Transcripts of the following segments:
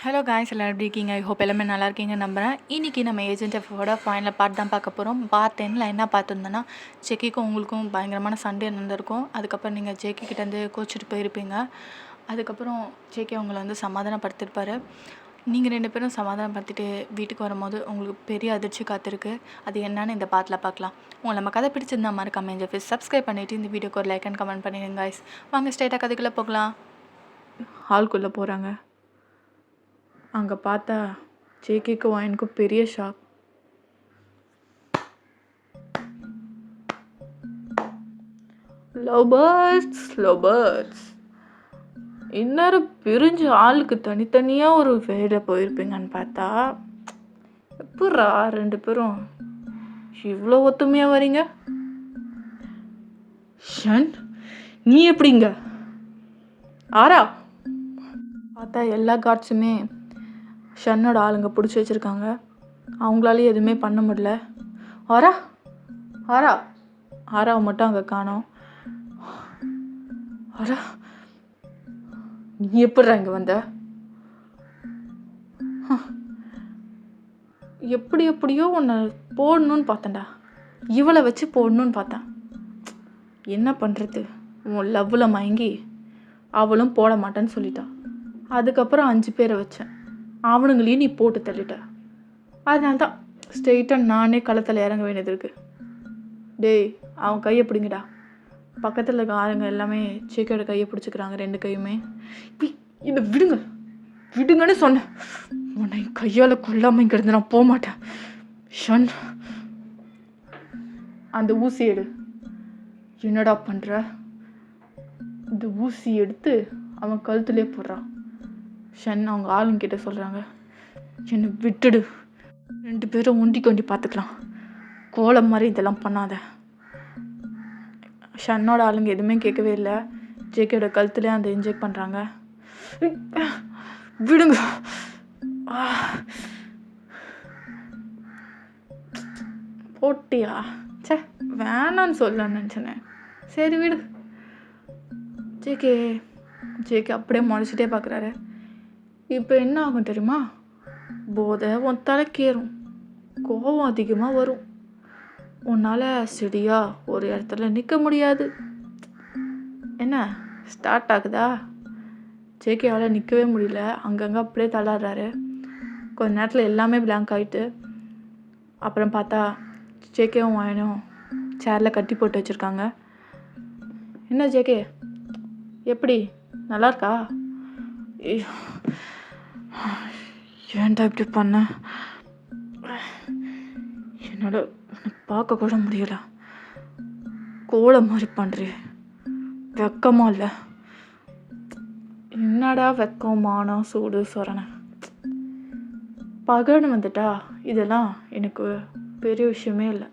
Hello guys, எல்லோரும் எப்படி இருக்கீங்க? ஐ ஹோப் எல்லாமே நல்லா இருக்கீங்க நம்புகிறேன். இன்றைக்கி நம்ம ஏஜென்ட் எஃபோட ஃபைனல் பார்ட் தான் பார்க்க போகிறோம். பார்ட் 10ல் என்ன பார்த்துருந்தோன்னா, ஜெக்கிக்கும் உங்களுக்கும் பயங்கரமான சண்டே நடந்திருக்கும். அதுக்கப்புறம் நீங்கள் ஜேகே கிட்டேருந்து கோச்சிட்டு போயிருப்பீங்க. அதுக்கப்புறம் ஜேகே உங்களை வந்து சமாதானப்படுத்திருப்பார். நீங்கள் 2 பேரும் சமாதானப்படுத்திட்டு வீட்டுக்கு வரும்போது உங்களுக்கு பெரிய அதிர்ச்சி காத்திருக்கு. அது என்னன்னு இந்த பார்ட்டில் பார்க்கலாம். உங்களை நம்ம கதை பிடிச்சிருந்தா மறக்காம ஏஞ்சல் ஃபேஸ் சப்ஸ்கிரைப் பண்ணிவிட்டு இந்த வீடியோக்கு ஒரு லைக் அண்ட் கமெண்ட் பண்ணிடுங்க காய்ஸ். வாங்க ஸ்ட்ரைட்டாக கதைக்குள்ளே போகலாம். ஹால்குள்ளே போகிறாங்க. அங்கே பார்த்தா ஜேகேக்கும் வாயனுக்கும் பெரிய ஷாக். லவ் பேர்ட்ஸ் இந்நேரம் பிரிஞ்சு ஆளுக்கு தனித்தனியாக ஒரு வேலை போயிருப்பீங்கன்னு பார்த்தா எப்படா 2 பேரும் இவ்வளோ ஒத்துமையாக வரீங்க? ஷன், நீ எப்படிங்க? ஆரா பார்த்தா எல்லா கார்ட்ஸுமே ஷன்னோட ஆளுங்க பிடிச்சி வச்சுருக்காங்க. அவங்களாலே எதுவுமே பண்ண முடியல. ஆரா ஆரா ஆராவை மட்டும் அங்கே காணோம். ஆரா, நீ எப்படிடா இங்கே வந்த? எப்படியோ உன்னை போடணும்னு பார்த்தேன்டா. இவளை வச்சு போடணும்னு பார்த்தேன். என்ன பண்ணுறது? உன் லவ்வில் மயங்கி அவளும் போட மாட்டேன்னு சொல்லிட்டான். அதுக்கப்புறம் 5 பேரை வச்சேன். அவனுங்களையும் நீ போட்டு தள்ளிட்ட. அதனால தான் ஸ்ட்ரெயிட்டாக நானே களத்தில் இறங்க வேண்டியது இருக்குது. டேய், அவன் கையை பிடிங்கடா. பக்கத்தில் இருக்க ஆளுங்க எல்லாமே ஜேகேயோட கையை பிடிச்சிக்கிறாங்க, 2 கையுமே. இதை விடுங்கன்னு சொன்னேன். உன்னை கையால் கொல்லாமல் இங்கிருந்து நான் போக மாட்டேன். ஷன், அந்த ஊசி எடு. என்னடா பண்ணுற? இந்த ஊசி எடுத்து அவன் கழுத்துலேயே போடுறான். ஷன் அவங்க ஆளுங்கிட்ட சொல்கிறாங்க, என்னை விட்டுடு, 2 பேரும் ஒண்டி கொண்டி பார்த்துக்கலாம், கோலம் மாதிரி இதெல்லாம் பண்ணாத. ஷன்னோட ஆளுங்க எதுவுமே கேட்கவே இல்லை. ஜேகேயோட கழுத்துலேயே அந்த இன்ஜெக்ட் பண்ணுறாங்க. விடுங்க. போட்டியா? சே, வேணான்னு சொல்லலான்னு நினச்சேனே. சரி விடு. ஜேகே அப்படியே முளைச்சிட்டே பார்க்குறாரு. இப்போ என்ன ஆகும் தெரியுமா? போதை உன் தலைக்கேறும், கோபம் அதிகமாக வரும். உன்னால் சரியா ஒரு இடத்துல நிற்க முடியாது. என்ன ஸ்டார்ட் ஆகுதா? ஜேகேவால் நிற்கவே முடியல. அங்கங்கே அப்படியே தள்ளாடுறாரு. கொஞ்ச நேரத்தில் எல்லாமே பிளாங்க் ஆகிட்டு அப்புறம் பார்த்தா ஜேகேவும் வாயனும் சேரில் கட்டி போட்டு வச்சுருக்காங்க. என்ன ஜேகே, எப்படி நல்லா இருக்கா? ஏன்டா இப்படி பண்ண? என்னோட பார்க்க கூட முடியல. கோலம் மாதிரி பண்ணுறிய, வெக்கமா இல்லை? என்னடா வெக்கம், மானம், சூடு, சொரணை, பகன்னு வந்துட்டா இதெல்லாம் எனக்கு பெரிய விஷயமே இல்லை.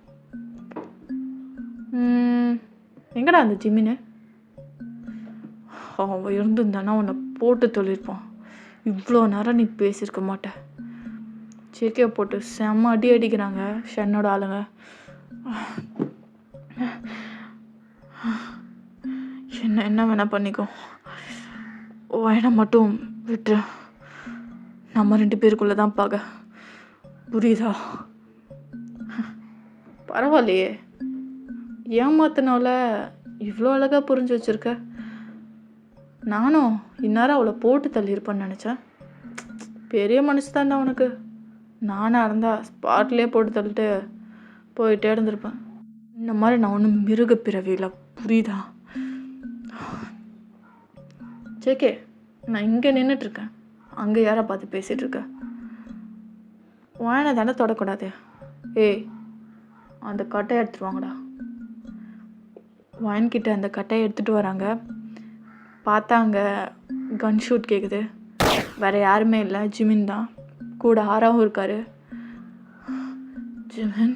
எங்கடா அந்த ஜிமின்னு? அவன் இருந்திருந்தானா உன்னை போட்டு சொல்லியிருப்பான். இவ்வளோ நேரம் நீ பேசியிருக்க மாட்டேன். ஜேகே போட்டு செம்ம அடி அடிக்கிறாங்க ஷன்னோட ஆளுங்க. என்ன வேணால் பண்ணிக்கோ, வயனை மட்டும் விட்டு நம்ம 2 பேருக்குள்ளே தான் பார்க்க, புரியுதா? பரவாயில்லையே, ஏமாத்தினால இவ்வளோ அழகாக புரிஞ்சு வச்சுருக்க. நானும் இந்நேரம் அவளை போட்டு தள்ளியிருப்பேன்னு நினச்சேன். பெரிய மனுஷன் தான்டா உனக்கு. நானாக இருந்தால் ஸ்பாட்லேயே போட்டு தள்ளிட்டு போயிட்டே இருந்திருப்பேன். இந்த மாதிரி நான் ஒன்றும் மிருக பிறவியில், புரியுதா? ஜேகே, நான் இங்கே நின்றுட்டுருக்கேன், அங்கே யாரை பார்த்து பேசிகிட்ருக்க? வாயனை தானே தொடக்கூடாது. ஏய், அந்த கட்டையை எடுத்துருவாங்கடா. வாயன்கிட்ட அந்த கட்டையை எடுத்துகிட்டு வராங்க. பார்த்தா அங்கே கன் ஷூட் கேட்குது. வேறு யாருமே இல்லை, ஜிமின் தான். கூட ஆராவும் இருக்கார். ஜிமின்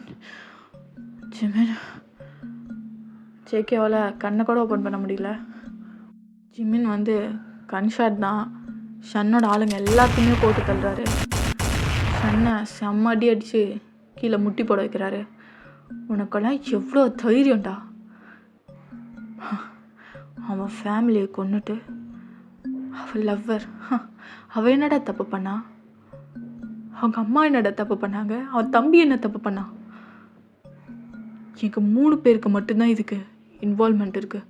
ஜேகேவால் கண்ணை கூட ஓப்பன் பண்ண முடியல. ஜிமின் வந்து கன்ஷாட் தான். ஷன்னோட ஆளுங்க எல்லாத்தையுமே போட்டு தள்ளுறாரு. ஷன்னை செம்ம அடி அடித்து கீழே முட்டி போட வைக்கிறாரு. உனக்கெல்லாம் எவ்வளோ தைரியம்டா! அவன் ஃபேமிலியை கொன்னுட்டு அவள் லவ்வர் அவள் என்னடா தப்பு பண்ணா? அவங்க அம்மா என்னடா தப்பு பண்ணாங்க? அவன் தம்பி என்ன தப்பு பண்ணா? எங்கள் 3 பேருக்கு மட்டும்தான் இதுக்கு இன்வால்மெண்ட் இருக்குது.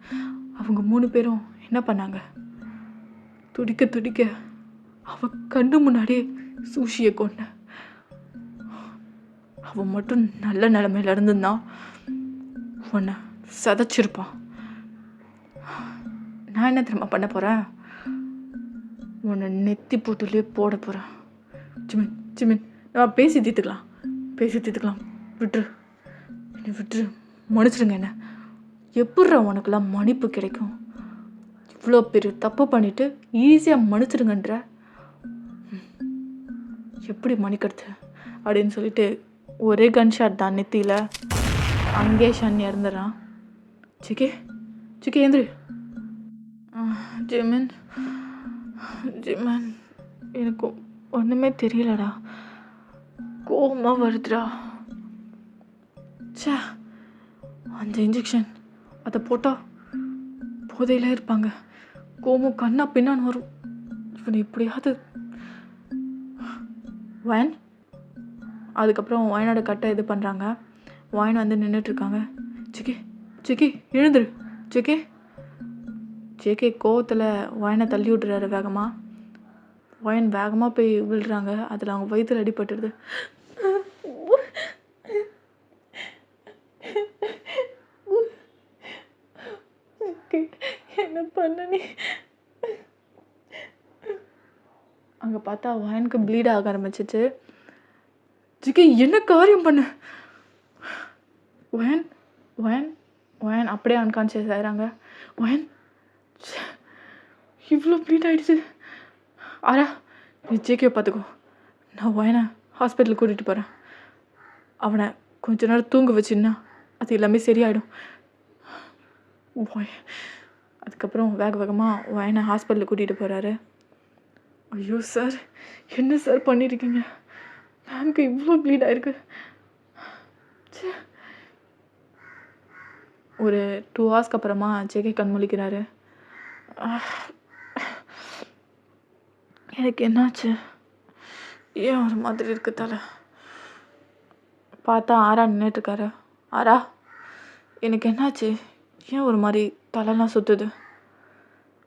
அவங்க 3 பேரும் என்ன பண்ணாங்க? துடிக்க துடிக்க அவன் கண்ணு முன்னாடியே சூஷியை கொண்ட. அவன் மட்டும் நல்ல நிலைமையில இருந்திருந்தான் உன்னை சதைச்சிருப்பான். நான் என்ன தெரியுமா பண்ண போகிறேன்? உன்னை நெத்தி போட்டுலேயே போட போகிறேன். ஜிமின் ஜிமின், நான் பேசி தீர்த்துக்கலாம். விட்டுரு, என்னை விட்டுரு, மன்னிச்சிருங்க. என்ன எப்பட்றா உனக்கெல்லாம் மன்னிப்பு கிடைக்கும்? இவ்வளோ பெரிய தப்பு பண்ணிவிட்டு ஈஸியாக மன்னிச்சிருங்கன்ற, எப்படி மன்னிக்கிறது அப்படின்னு சொல்லிட்டு ஒரே கன் ஷாட் தான் நெத்தியில். அங்கே ஷன் இறந்துடுறான். சிக்கே ஏந்திரு. ஜிமின் எனக்கு ஒன்றுமே தெரியலடா, கோவமாக வருதுடா. சே, அந்த இன்ஜெக்ஷன் அதை போட்டால் போதையில் இருப்பாங்க, கோமம் கண்ணா பின்னான்னு வரும். இவனை எப்படியாவது வயன். அதுக்கப்புறம் வயனோட கட்டை இது பண்ணுறாங்க. வயன் வந்து நின்றுட்டுருக்காங்க. சிக்கி எழுந்துரு. ஜேகே கோவத்தில் வயனை தள்ளி விட்டுறாரு வேகமாக. வயன் வேகமாக போய் விழுறாங்க. அதில் அவங்க வயிற்றில் அடிபட்டுடுது. என்ன பண்ண நீ? அங்கே பார்த்தா வயனுக்கு ப்ளீட் ஆக ஆரம்பிச்சிச்சு. ஜிகே என்ன காரியம் பண்ண? வயன் அப்படியே அன்கான்ஷியஸ் ஆகிறாங்க. வயன் இவ்வளோ ப்ளீட் ஆகிடுச்சு. ஆரா, நீ ஜேகே பார்த்துக்கோ, நான் வயனை ஹாஸ்பிட்டலுக்கு கூட்டிகிட்டு போகிறேன். அவனை கொஞ்ச நேரம் தூங்க வச்சுன்னா அது எல்லாமே சரியாயிடும். அதுக்கப்புறம் வேகமாக வயனை ஹாஸ்பிட்டலுக்கு கூட்டிகிட்டு போகிறாரு. ஐயோ சார், என்ன சார் பண்ணியிருக்கீங்க? மேம்க்கு இவ்வளோ ப்ளீட் ஆகிருக்கு. ஒரு 2 ஹவர்ஸ்க்கு அப்புறமா ஜேகே கண் முழிக்கிறாரு. எனக்கு என்னாச்சு? ஏன் ஒரு மாதிரி இருக்கு தலை? பார்த்தா ஆரா நின்றுட்டுருக்காரு. ஆரா, எனக்கு என்னாச்சு? ஏன் ஒரு மாதிரி தலைலாம் சுற்றுது?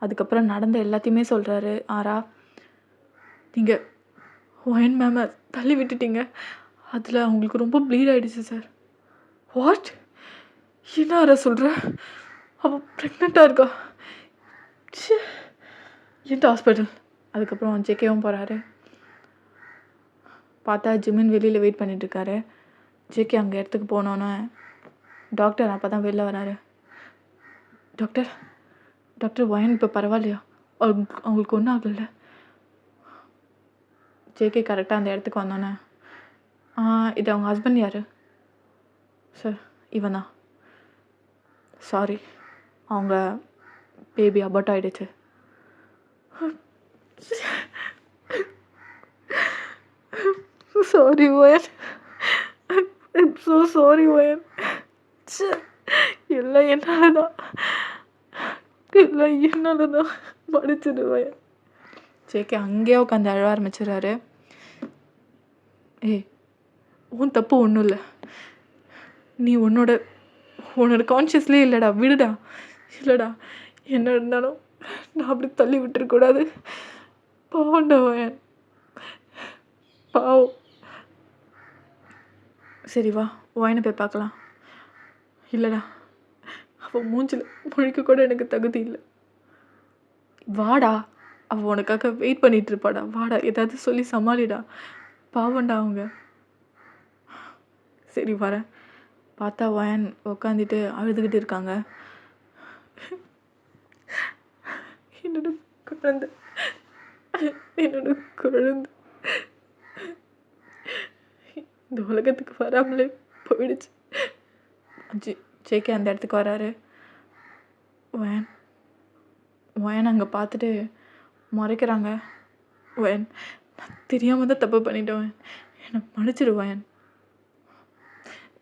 அதுக்கப்புறம் நடந்த எல்லாத்தையுமே சொல்கிறாரு ஆரா. நீங்கள் ஒயன் மேமை தள்ளி விட்டுட்டீங்க, அதில் அவங்களுக்கு ரொம்ப ப்ளீட் ஆகிடுச்சு சார். வாட்? என்ன ஆரா சொல்கிற? அவள் ப்ரெக்னெண்ட்டாக இருக்கா? எந்த ஹாஸ்பிட்டல்? அதுக்கப்புறம் ஜேகேவும் போகிறாரு. பார்த்தா ஜிமின் வெளியில் வெயிட் பண்ணிட்டுருக்காரு. ஜேகே அங்கே இடத்துக்கு போனோன்னே டாக்டர் அப்போ தான் வெளில வராரு. டாக்டர் வயன் இப்போ பரவாயில்லையா? அவங்களுக்கு ஒன்றும் ஆகல? ஜேகே கரெக்டாக அந்த இடத்துக்கு வந்தோன்னே, இது அவங்க ஹஸ்பண்ட் யார் சார்? இவனா? சாரி, அவங்க பேபி அபார்ட் ஆகிடுச்சு. சாரி வயன், ஐம் ஸோ சாரி வயன். எல்லாம் என்னால் தான் படிச்சிடு வயன். ஜேகே அங்கேயே உட்காந்து அழ ஆரம்பிச்சிடறாரு. உன் தப்பு ஒன்றும் இல்லை, நீ உன்னோட கான்ஷியஸ்லேயே இல்லைடா, விடுடா. இல்லைடா, என்ன இருந்தாலும் நான் அப்படி தள்ளி விட்டுருக்கூடாது. பாவண்டா வயன், பாவம். சரி வா, வயனை போய் பார்க்கலாம். இல்லைடா, அவள் மூஞ்சில் முழிக்க கூட எனக்கு தகுதி இல்லை. வாடா, அவள் உனக்காக வெயிட் பண்ணிகிட்டு இருப்பாடா. வாடா, ஏதாவது சொல்லி சமாளிடா. பாவண்டா அவங்க. சரி வரேன். பார்த்தா வயன் உக்காந்துட்டு அழுதுகிட்டு இருக்காங்க. என்னோட குழந்தை இந்த உலகத்துக்கு வராமலே போயிடுச்சு. ஜேகே அந்த இடத்துக்கு வராரு. வயன் அங்கே பார்த்துட்டு மறைக்கிறாங்க. வயன், நான் தெரியாமல் தான் தப்பு பண்ணிட்டேன், என்னை மன்னிச்சிடு வயன்.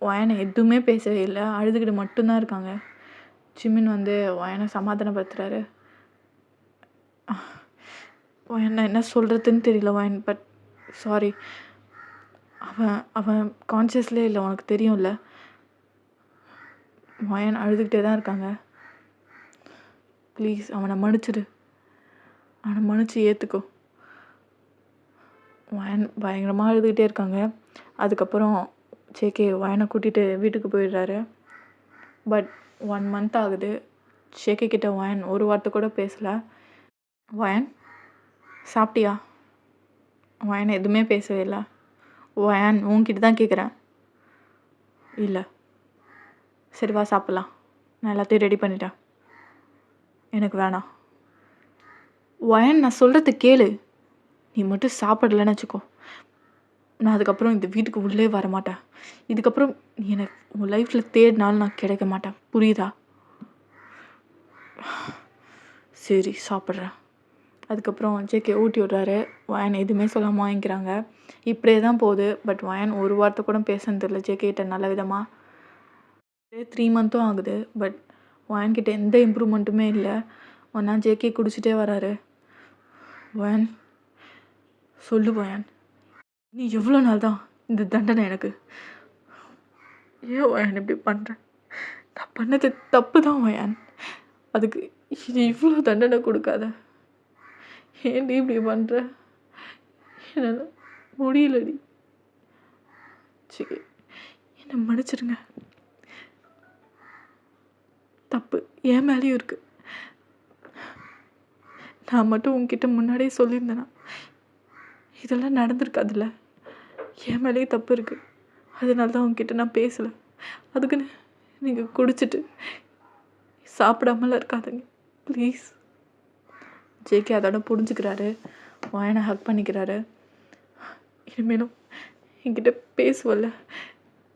வயனை எதுவுமே பேசவே இல்லை, அழுதுகிட்டு மட்டும்தான் இருக்காங்க. ஜிமின் வந்து வயனை சமாதானப்படுத்துகிறாரு. வயன் நான் என்ன சொல்கிறதுன்னு தெரியல வயன். But sorry. அவன் அவன் கான்ஷியஸ்லேயே இல்லை, உனக்கு தெரியும்ல. வயன் அழுதுகிட்டே தான் இருக்காங்க. ப்ளீஸ் அவனை மன்னிச்சிடு, அவனை மன்னிச்சு ஏற்றுக்கோ. வயன் பயங்கரமாக அழுதுகிட்டே இருக்காங்க. அதுக்கப்புறம் ஜேகே வயனை கூட்டிகிட்டு வீட்டுக்கு போயிடுறாரு. பட் 1 month ஆகுது. ஜேகே கிட்ட வயன் ஒரு வார்த்தை கூட பேசலை. வயன் சாப்பிட்டியா? வயன் எதுவுமே பேசவே இல்லை. வயன் உன்கிட்ட தான் கேட்குறேன். இல்லை. சரி வா சாப்பிட்லாம், நான் எல்லாத்தையும் ரெடி பண்ணிட்டேன். எனக்கு வேணாம். வயன் நான் சொல்கிறது கேளு. நீ மட்டும் சாப்பிடலன்னு வச்சுக்கோ, நான் அதுக்கப்புறம் இந்த வீட்டுக்கு உள்ளே வரமாட்டேன். இதுக்கப்புறம் நீ எனக்கு உன் லைஃப்பில் தேடினாலும் நான் கிடைக்க மாட்டேன், புரியுதா? சரி சாப்பிட்றேன். அதுக்கப்புறம் ஜேகே ஊட்டி விட்றாரு. வயன் எதுவுமே சொல்லாமல் வாங்கிக்கிறாங்க. இப்படியே தான் போகுது. பட் வயன் ஒரு வார்த்தை கூட பேசுனது இல்லை ஜேகே கிட்ட நல்ல விதமாக. 3 months ஆகுது. பட் வயன்கிட்ட எந்த இம்ப்ரூவ்மெண்ட்டுமே இல்லை. ஒன்றா ஜேகே குடிச்சிட்டே வராரு. வயன் சொல்லு வயன், நீ எவ்வளோ நாள் தான் இந்த தண்டனை எனக்கு? ஏன் வயன் இப்படி பண்ணுறேன்? நான் பண்ணது தப்பு தான் வயன். அதுக்கு இது இவ்வளோ தண்டனை கொடுக்காத. ஏன்டி இப்படி பண்ணுற? என்னால் முடியலடி. சரி என்னை மன்னிச்சிடுங்க. தப்பு என் மேலேயும் இருக்குது. நான் மட்டும் உங்ககிட்ட முன்னாடியே சொல்லியிருந்தேனா இதெல்லாம் நடந்திருக்காதுல்ல. என் மேலேயும் தப்பு இருக்குது. அதனால தான் உங்ககிட்ட நான் பேசலை. அதுக்குன்னு நீங்கள் குடிச்சிட்டு சாப்பிடாமலாம் இருக்காதுங்க ப்ளீஸ். ஜேகே அதோட புரிஞ்சுக்கிறாரு. வயனை ஹக் பண்ணிக்கிறாரு. இனிமேலும் என்கிட்ட பேசுவல்ல,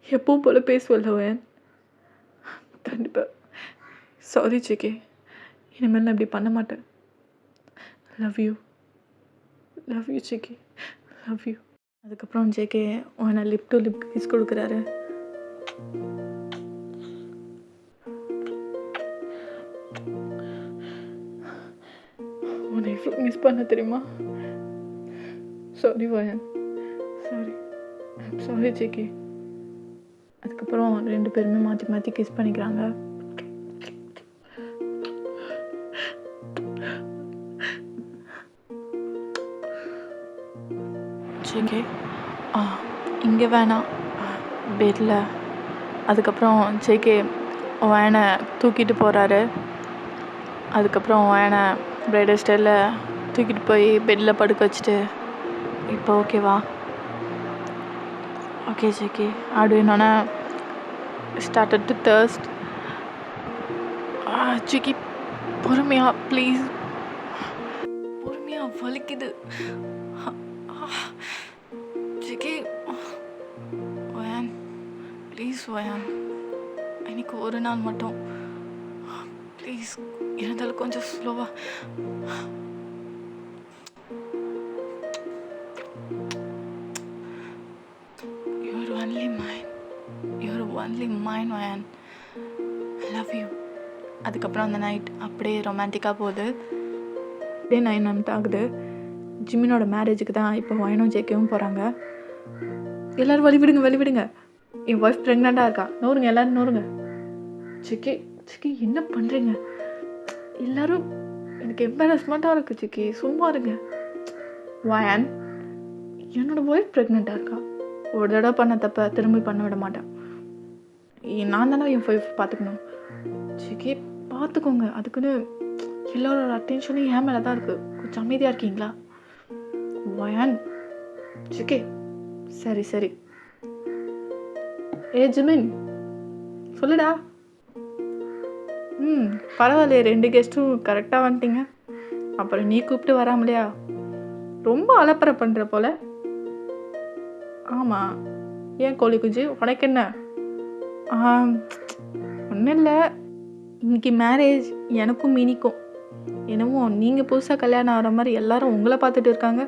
எப்பவும் போல் பேசுவல்ல வயன்? கண்டிப்பாக. சாரி ஜேகே, இனிமேல் நான் இப்படி பண்ண மாட்டேன். Love you JK, love you. அதுக்கப்புறம் ஜேகே வயனை லிப் டு லிப் கிஸ் கொடுக்குறாரு. உன்னை எவ்வளோ மிஸ் பண்ண தெரியுமா? சாரி வயன், சாரி ஜேகே. அதுக்கப்புறம் 2 பேருமே மாற்றி மாற்றி கிஸ் பண்ணிக்கிறாங்க. ஜேகே இங்கே வேணாம், பெட்டில். அதுக்கப்புறம் ஜேகே வயனை தூக்கிட்டு போகிறாரு. அதுக்கப்புறம் வயனை பிரைடல் ஸ்டைலில் தூக்கிட்டு போய் பெட்டில் படுக்க வச்சுட்டு, இப்போ ஓகேவா? ஓகே ஜேகே அப்படின்னோடனே ஸ்டார்டட் டு தர்ஸ்ட். ஜேகே பொறுமையா ப்ளீஸ், பொறுமையா, வலிக்குது. ஜேகே வயன் ப்ளீஸ் வயன், இன்னைக்கு ஒரு நாள் மட்டும் ப்ளீஸ், இருந்தாலும் கொஞ்சம் ஸ்லோவாக. You're only mine வயன், I love you. அதுக்கப்புறம் அந்த நைட் அப்படியே ரொமான்டிக்காக போகுது. அப்படியே 9 months ஆகுது. ஜிமினோட மேரேஜுக்கு தான் இப்போ வயனும் ஜேகேவும் போகிறாங்க. எல்லோரும் வழி விடுங்க, என் ஒய்ஃப் ப்ரெக்னெண்ட்டாக இருக்கா, நோருங்க, எல்லோரும் நோருங்க. ஜேகே என்ன பண்ணுறீங்க? எல்லோரும் எனக்கு எம்பாரஸ்மெண்ட்டாக இருக்குது ஜேகே, சும்மா இருங்க. வயன் என்னோடய ஒய்ஃப் ப்ரெக்னெண்ட்டாக இருக்கா. ஒரு தடவை பண்ண தப்ப திரும்பி பண்ண விட மாட்டேன். நான் தானே என் ஒய்ஃப் பார்த்துக்கணும். ஜேகே பார்த்துக்கோங்க. அதுக்குன்னு எல்லோரோட அட்டென்ஷனும் என் மேலே தான் இருக்குது. கொஞ்சம் அமைதியாக இருக்கீங்களா வயன்? ஜேகே சரி. ஜிமின் சொல்லுடா. பரவாயில்லையே, 2 கெஸ்ட்டும் கரெக்டாக வந்துட்டீங்க. அப்புறம் நீ கூப்பிட்டு வராமலையா? ரொம்ப அலப்பறை பண்ணுற போல. ஆமாம், ஏன் கோழி குஞ்சு, உனக்கு என்ன? ஒன்றும் இல்லை, இன்னைக்கு மேரேஜ் எனக்கும் மினிக்கும். என்னமோ நீங்கள் புதுசாக கல்யாணம் ஆகிற மாதிரி எல்லாரும் உங்களை பார்த்துட்டு இருக்காங்க.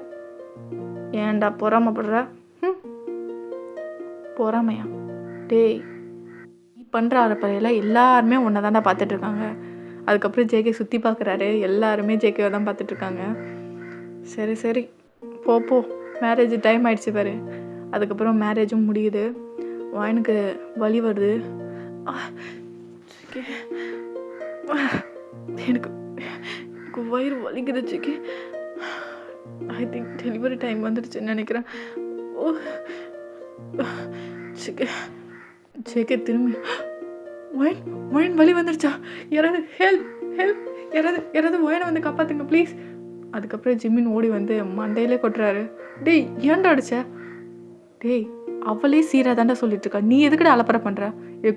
ஏன்டா பொறாமப்படுற? பொறாமையா? டேய், நீ பண்ணுற அறப்பறையில் எல்லாருமே உன்னை தாண்டா பார்த்துட்ருக்காங்க. அதுக்கப்புறம் ஜேகே சுற்றி பார்க்குறாரு. எல்லாருமே ஜேகேவை தான் பார்த்துட்ருக்காங்க. சரி சரி போ மேரேஜ் டைம் ஆயிடுச்சு பாரு. அதுக்கப்புறம் மேரேஜும் முடியுது. எனக்கு வலி வருது. சிக்கி எனக்கு எனக்கு வயிறு வலிக்குது சிக்கி. ஐ திங்க் டெலிவரி டைம் வந்துடுச்சுன்னு நினைக்கிறேன். ஓ சிக்கி சிக்கி திரும்பி ஒயன் வலி வந்துடுச்சா? யாராவது ஹெல்ப் ஹெல்ப் யாராவது ஒயனை வந்து காப்பாற்றுங்க ப்ளீஸ். அதுக்கப்புறம் ஜிம்மின் ஓடி வந்து மண்டையிலே கொட்டுறாரு. டேய் ஏன்டா அடிச்ச? டேய் அவளே சீராக தாண்டா சொல்லிட்டு இருக்கா, நீ எதுக்குடா அலப்பறை பண்ணுற?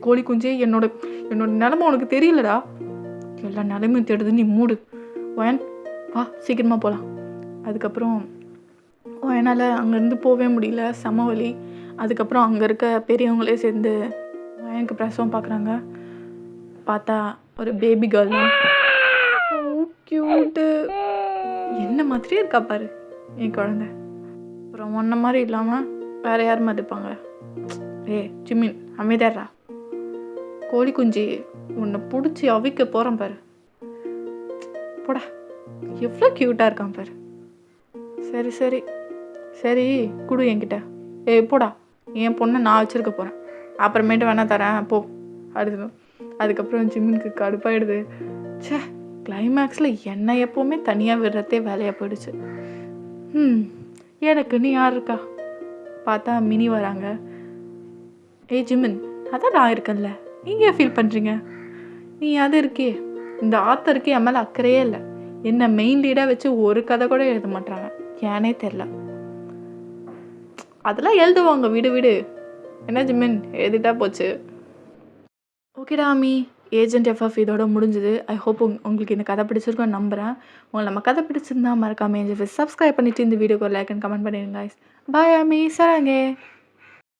கோழி குஞ்சே என்னோட நிலமை உனக்கு தெரியலடா. எல்லா நிலைமையும் தேடுது, நீ மூடு. ஒயன் வா சீக்கிரமாக போகலாம். அதுக்கப்புறம் என்னால் அங்கேருந்து போகவே முடியல, செம வலி. அதுக்கப்புறம் அங்கே இருக்க பெரியவங்களே சேர்ந்து எனக்கு பிரசவம் பார்க்குறாங்க. பார்த்தா ஒரு பேபி கேர்ள் தான். க்யூட்டு, என்ன மாதிரியே இருக்கா பாரு என் குழந்தை. அப்புறம் ஒன்றை மாதிரி இல்லாமல் வேறு யார் மாதிரி இருப்பாங்க? ஜிம்மின் அமைதியாரா. கோழி குஞ்சு உன்னை பிடிச்சி அவிக்க போகிறேன் பாரு. போடா, எவ்வளோ க்யூட்டாக இருக்கான் பாரு. சரி சரி சரி கொடு என்கிட்ட. போடா, என் பொண்ணை நான் வச்சுருக்க போகிறேன், அப்புறமேட்டு வேணா தரேன் போ. அதுக்கப்புறம் ஜிம்மினுக்கு கடுப்பாயிடுது. சே, கிளைமேக்ஸில் என்னை எப்போவுமே தனியாக விடுறதே வேலையாக போயிடுச்சு. எனக்குன்னு யார் இருக்கா? பார்த்தா மினி வராங்க. ஜிம்மின், அதான் நான் இருக்கேன்ல, நீங்கள் ஏன் ஃபீல் பண்ணுறீங்க? நீ அது இருக்கே, இந்த ஆத்தருக்கு என் மேலே அக்கறையே இல்லை. என்ன மெயின் லீடாக வச்சு ஒரு கதை கூட எழுத மாட்டாங்க, ஏனே தெரில. அதெல்லாம் எழுதுவாங்க, விடு. என்ன ஜிம்மின், எழுதிட்டா போச்சு. ஓகேடா அம்மி, ஏஜென்ட் எஃப்எஃப் இதோட முடிஞ்சுது. ஐ ஹோப் உங்களுக்கு இந்த கதை பிடிச்சிருக்கோன்னு நம்புகிறேன். உங்களுக்கு நம்ம கதை பிடிச்சிருந்தா மறக்காம சப்ஸ்கிரைப் பண்ணிவிட்டு இந்த வீடியோக்கு ஒரு லைக் அண்ட் கமெண்ட் பண்ணிடுங்க. பாய் அம்மி, சராங்கே.